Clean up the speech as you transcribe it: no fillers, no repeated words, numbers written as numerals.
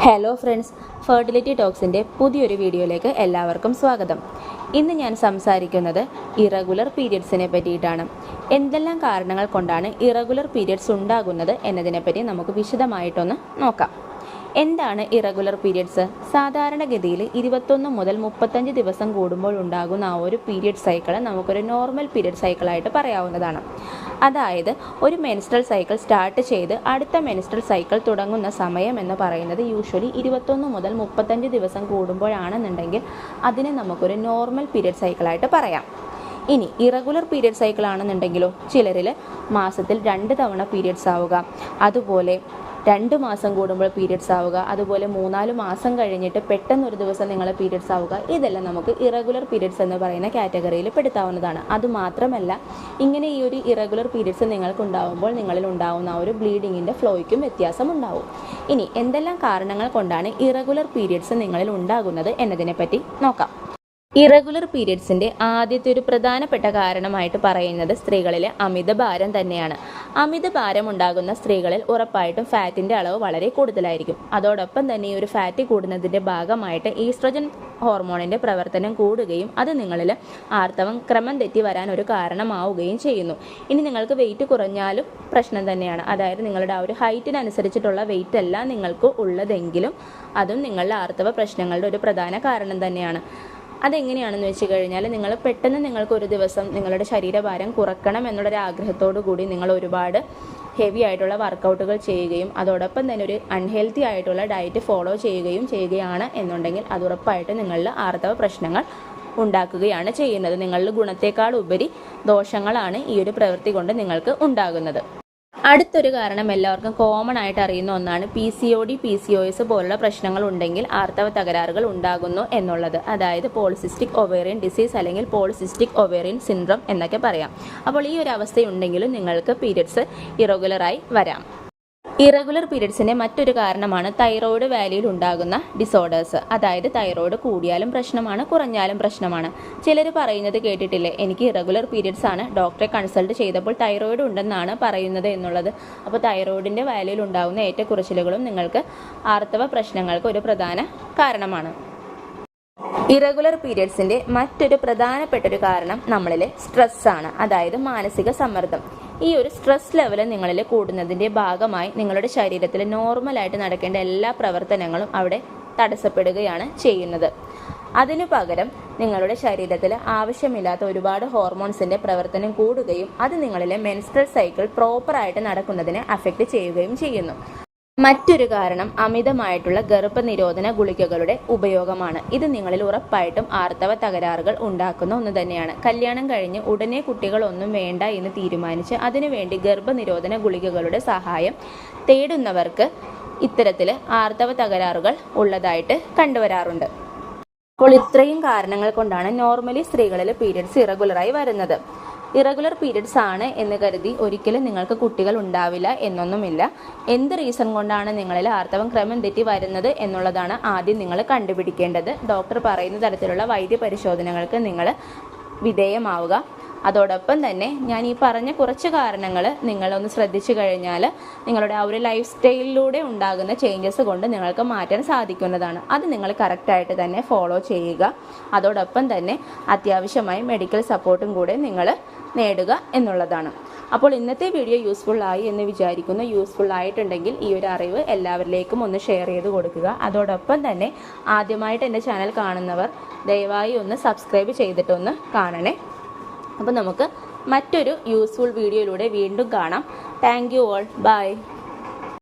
Hello friends, fertility ടോക്സിൻ്റെ പുതിയൊരു വീഡിയോയിലേക്ക് എല്ലാവർക്കും സ്വാഗതം. ഇന്ന് ഞാൻ സംസാരിക്കുന്നത് ഇറഗുലർ പീരിയഡ്സിനെ പറ്റിയിട്ടാണ്. എന്തെല്ലാം കാരണങ്ങൾ കൊണ്ടാണ് ഇറഗുലർ പീരിയഡ്സ് ഉണ്ടാകുന്നത് എന്നതിനെപ്പറ്റി നമുക്ക് വിശദമായിട്ടൊന്ന് നോക്കാം. എന്താണ് ഇറഗുലർ പീരിയഡ്സ്? സാധാരണഗതിയിൽ 21 മുതൽ 35 ദിവസം കൂടുമ്പോൾ ഉണ്ടാകുന്ന ആ ഒരു പീരിയഡ് സൈക്കിൾ നമുക്കൊരു നോർമൽ പീരിയഡ് സൈക്കിളായിട്ട് പറയാവുന്നതാണ്. അതായത് ഒരു മെൻസ്ട്രൽ സൈക്കിൾ സ്റ്റാർട്ട് ചെയ്ത് അടുത്ത മെൻസ്ട്രൽ സൈക്കിൾ തുടങ്ങുന്ന സമയം എന്ന് പറയുന്നത് യൂഷ്വലി 21 മുതൽ 35 ദിവസം കൂടുമ്പോഴാണെന്നുണ്ടെങ്കിൽ അതിനെ നമുക്കൊരു നോർമൽ പീരിയഡ് സൈക്കിളായിട്ട് പറയാം. ഇനി ഇറഗുലർ പീരിയഡ് സൈക്കിൾ ആണെന്നുണ്ടെങ്കിലോ ചിലരിൽ മാസത്തിൽ 2 തവണ പീരിയഡ്സ് ആവുക, അതുപോലെ 2 മാസം കൂടുമ്പോൾ പീരിയഡ്സ് ആവുക, അതുപോലെ 3-4 മാസം കഴിഞ്ഞിട്ട് പെട്ടെന്നൊരു ദിവസം നിങ്ങൾ പീരിയഡ്സ് ആവുക, ഇതെല്ലാം നമുക്ക് ഇറഗുലർ പീരിയഡ്സ് എന്ന് പറയുന്ന കാറ്റഗറിയിൽ പെടുത്താവുന്നതാണ്. അതുമാത്രമല്ല, ഇങ്ങനെ ഈ ഒരു ഇറഗുലർ പീരിയഡ്സ് നിങ്ങൾക്ക് ഉണ്ടാകുമ്പോൾ നിങ്ങളിൽ ഉണ്ടാകുന്ന ആ ഒരു ബ്ലീഡിങ്ങിൻ്റെ ഫ്ലോയ്ക്കും വ്യത്യാസം ഉണ്ടാവും. ഇനി എന്തെല്ലാം കാരണങ്ങൾ കൊണ്ടാണ് ഇറഗുലർ പീരിയഡ്സ് നിങ്ങളിൽ ഉണ്ടാകുന്നത് എന്നതിനെപ്പറ്റി നോക്കാം. ഇറഗുലർ പീരിയഡ്സിൻ്റെ ആദ്യത്തെ ഒരു പ്രധാനപ്പെട്ട കാരണമായിട്ട് പറയുന്നത് സ്ത്രീകളിലെ അമിതഭാരം തന്നെയാണ്. അമിതഭാരം ഉണ്ടാകുന്ന സ്ത്രീകളിൽ ഉറപ്പായിട്ടും ഫാറ്റിൻ്റെ അളവ് വളരെ കൂടുതലായിരിക്കും. അതോടൊപ്പം തന്നെ ഈ ഒരു ഫാറ്റ് കൂടുന്നതിൻ്റെ ഭാഗമായിട്ട് ഈസ്ട്രജൻ ഹോർമോണിൻ്റെ പ്രവർത്തനം കൂടുകയും അത് നിങ്ങളിൽ ആർത്തവം ക്രമം തെറ്റി വരാൻ ഒരു കാരണമാവുകയും ചെയ്യുന്നു. ഇനി നിങ്ങൾക്ക് വെയിറ്റ് കുറഞ്ഞാലും പ്രശ്നം തന്നെയാണ്. അതായത് നിങ്ങളുടെ ആ ഒരു ഹൈറ്റിനനുസരിച്ചിട്ടുള്ള വെയിറ്റ് അല്ല നിങ്ങൾക്ക് ഉള്ളതെങ്കിലും അതും നിങ്ങളുടെ ആർത്തവ പ്രശ്നങ്ങളുടെ ഒരു പ്രധാന കാരണം തന്നെയാണ്. അതെങ്ങനെയാണെന്ന് വെച്ച് കഴിഞ്ഞാൽ നിങ്ങൾ പെട്ടെന്ന് നിങ്ങൾക്കൊരു ദിവസം നിങ്ങളുടെ ശരീരഭാരം കുറക്കണം എന്നുള്ളൊരു ആഗ്രഹത്തോടു കൂടി നിങ്ങൾ ഒരുപാട് ഹെവി ആയിട്ടുള്ള വർക്കൗട്ടുകൾ ചെയ്യുകയും അതോടൊപ്പം തന്നെ ഒരു അൺഹെൽത്തി ആയിട്ടുള്ള ഡയറ്റ് ഫോളോ ചെയ്യുകയാണ് എന്നുണ്ടെങ്കിൽ അത് ഉറപ്പായിട്ട് നിങ്ങളിൽ ആർത്തവ പ്രശ്നങ്ങൾ ഉണ്ടാക്കുകയാണ് ചെയ്യുന്നത്. നിങ്ങളുടെ ഗുണത്തേക്കാൾ ഉപരി ദോഷങ്ങളാണ് ഈ ഒരു പ്രവൃത്തി കൊണ്ട് നിങ്ങൾക്ക് ഉണ്ടാകുന്നത്. അടുത്തൊരു കാരണം എല്ലാവർക്കും കോമൺ ആയിട്ട് അറിയുന്ന ഒന്നാണ് PCOD, PCOS പോലുള്ള പ്രശ്നങ്ങൾ ഉണ്ടെങ്കിൽ ആർത്തവ തകരാറുകൾ ഉണ്ടാകുന്നു എന്നുള്ളത്. അതായത് പോളിസിസ്റ്റിക് ഒവേറിയൻ ഡിസീസ് അല്ലെങ്കിൽ പോളിസിസ്റ്റിക് ഒവേറിയൻ സിൻഡ്രോം എന്നൊക്കെ പറയാം. അപ്പോൾ ഈ ഒരു അവസ്ഥയുണ്ടെങ്കിലും നിങ്ങൾക്ക് പീരിയഡ്സ് ഇറഗുലറായി വരാം. ഇറഗുലർ പീരിയഡ്സിൻ്റെ മറ്റൊരു കാരണമാണ് തൈറോയ്ഡ് വാല്യൂയിൽ ഉണ്ടാകുന്ന ഡിസോർഡേഴ്സ്. അതായത് തൈറോയ്ഡ് കൂടിയാലും പ്രശ്നമാണ്, കുറഞ്ഞാലും പ്രശ്നമാണ്. ചിലർ പറയുന്നത് കേട്ടിട്ടില്ലേ, എനിക്ക് ഇറഗുലർ പീരിയഡ്സ് ആണ്, ഡോക്ടറെ കൺസൾട്ട് ചെയ്തപ്പോൾ തൈറോയ്ഡ് ഉണ്ടെന്നാണ് പറയുന്നത് എന്നുള്ളത്. അപ്പോൾ തൈറോയ്ഡിൻ്റെ വാല്യൂയിൽ ഉണ്ടാകുന്ന ഏറ്റക്കുറച്ചിലുകളും നിങ്ങൾക്ക് ആർത്തവ പ്രശ്നങ്ങൾക്ക് ഒരു പ്രധാന കാരണമാണ്. ഇറഗുലർ പീരിയഡ്സിൻ്റെ മറ്റൊരു പ്രധാനപ്പെട്ട ഒരു കാരണം നമ്മളിലെ സ്ട്രെസ്സാണ്. അതായത് മാനസിക സമ്മർദ്ദം. ഈ ഒരു സ്ട്രെസ് ലെവൽ നിങ്ങളിൽ കൂടുന്നതിൻ്റെ ഭാഗമായി നിങ്ങളുടെ ശരീരത്തിൽ നോർമലായിട്ട് നടക്കേണ്ട എല്ലാ പ്രവർത്തനങ്ങളും അവിടെ തടസ്സപ്പെടുകയാണ് ചെയ്യുന്നത്. അതിനു പകരം നിങ്ങളുടെ ശരീരത്തിൽ ആവശ്യമില്ലാത്ത ഒരുപാട് ഹോർമോൺസിൻ്റെ പ്രവർത്തനം കൂടുകയും അത് നിങ്ങളിലെ മെൻസ്ട്രൽ സൈക്കിൾ പ്രോപ്പറായിട്ട് നടക്കുന്നതിനെ അഫക്റ്റ് ചെയ്യുകയും ചെയ്യുന്നു. മറ്റൊരു കാരണം അമിതമായിട്ടുള്ള ഗർഭനിരോധന ഗുളികകളുടെ ഉപയോഗമാണ്. ഇത് നിങ്ങളിൽ ഉറപ്പായിട്ടും ആർത്തവ തകരാറുകൾ ഉണ്ടാക്കുന്ന ഒന്ന് തന്നെയാണ്. കല്യാണം കഴിഞ്ഞ് ഉടനെ കുട്ടികളൊന്നും വേണ്ട എന്ന് തീരുമാനിച്ച് അതിനുവേണ്ടി ഗർഭനിരോധന ഗുളികകളുടെ സഹായം തേടുന്നവർക്ക് ഇത്തരത്തിൽ ആർത്തവ തകരാറുകൾ ഉള്ളതായിട്ട് കണ്ടുവരാറുണ്ട്. അപ്പോൾ ഇത്രയും കാരണങ്ങൾ കൊണ്ടാണ് നോർമലി സ്ത്രീകളിൽ പീരിയഡ്സ് ഇറഗുലറായി വരുന്നത്. ഇറഗുലർ പീരിയഡ്സ് ആണ് എന്ന് കരുതി ഒരിക്കലും നിങ്ങൾക്ക് കുട്ടികൾ ഉണ്ടാവില്ല എന്നൊന്നുമില്ല. എന്ത് റീസൺ കൊണ്ടാണ് നിങ്ങളിൽ ആർത്തവം ക്രമം തെറ്റി വരുന്നത് എന്നുള്ളതാണ് ആദ്യം നിങ്ങൾ കണ്ടുപിടിക്കേണ്ടത്. ഡോക്ടർ പറയുന്ന തരത്തിലുള്ള വൈദ്യപരിശോധനകൾക്ക് നിങ്ങൾ വിധേയമാവുക. അതോടൊപ്പം തന്നെ ഞാൻ ഈ പറഞ്ഞ കുറച്ച് കാരണങ്ങൾ നിങ്ങളൊന്ന് ശ്രദ്ധിച്ചു കഴിഞ്ഞാൽ നിങ്ങളുടെ ആ ഒരു ലൈഫ് സ്റ്റൈലിലൂടെ ഉണ്ടാകുന്ന ചേഞ്ചസ് കൊണ്ട് നിങ്ങൾക്ക് മാറ്റാൻ സാധിക്കുന്നതാണ്. അത് നിങ്ങൾ കറക്റ്റായിട്ട് തന്നെ ഫോളോ ചെയ്യുക. അതോടൊപ്പം തന്നെ അത്യാവശ്യമായി മെഡിക്കൽ സപ്പോർട്ടും കൂടെ നിങ്ങൾ നേടുക എന്നുള്ളതാണ്. അപ്പോൾ ഇന്നത്തെ വീഡിയോ യൂസ്ഫുൾ ആയി എന്ന് വിചാരിക്കുന്നു. യൂസ്ഫുൾ ആയിട്ടുണ്ടെങ്കിൽ ഈ ഒരു അറിവ് എല്ലാവരിലേക്കും ഒന്ന് ഷെയർ ചെയ്ത് കൊടുക്കുക. അതോടൊപ്പം തന്നെ ആദ്യമായിട്ട് എൻ്റെ ചാനൽ കാണുന്നവർ ദയവായി ഒന്ന് സബ്സ്ക്രൈബ് ചെയ്തിട്ടൊന്ന് കാണണേ. അപ്പോൾ നമുക്ക് മറ്റൊരു യൂസ്ഫുൾ വീഡിയോയിലൂടെ വീണ്ടും കാണാം. Thank you all. ബൈ.